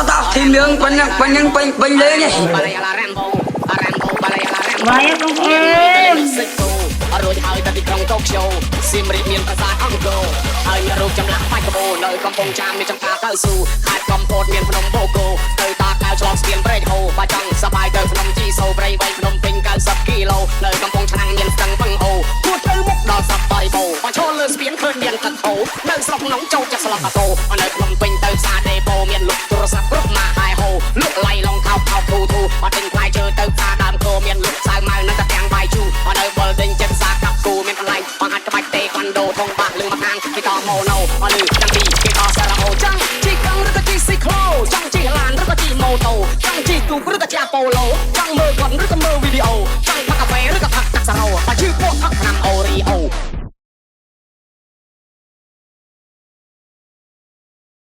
tao tìm đường quanh lên nhỉ. Vaya con em. រួចហើយទៅទីក្រុងតូក្យូសៀមរាបមានប្រាសាទអង្គរហើយមានរូបចម្លាក់បាច់កបោនៅកំពង់ចាមមានចំការកៅស៊ូខេត្តកំពតមានភ្នំបូកូទៅតាកៅឆ្លងស្ពានព្រែកហូបើចង់សប្បាយទៅភ្នំជីសូព្រៃវែងភ្នំពេញ90គីឡូនៅកំពង់ឆ្នាំងមានស្ទឹងបឹងអូគួរទៅមុខដល់សប្បាយបោបើឈរលើស្ពានឃើញមានទឹកហូរនៅស្រុកក្នុងចូលចិត្តស្លុកកោនៅភ្នំពេញទៅផ្សារដេប៉ូមានលុកទូរស័ព្ទគ្រប់ម៉ាកហើយហូលុកឡៃឡងថោកធូបើទិញផ្លែឈើទៅផ្សារដើមគោមានលុកសាវម៉ៅនិងតាទាំងបាយជូនៅបលដេញចិត្តសាកាប់គូមានកន្លែងបង្ហាត់ក្បាច់តេក្វាន់ដូធំបាក់លើមកខាងគេតម៉ូណូអលឺចាំពីគេតសារ៉ាអូចាំជីកង់ឬក៏ជីស៊ីក្លូចាំជីឡានឬក៏ជីម៉ូតូចាំជីទូកឬក៏ជាប៉ូឡូចាំ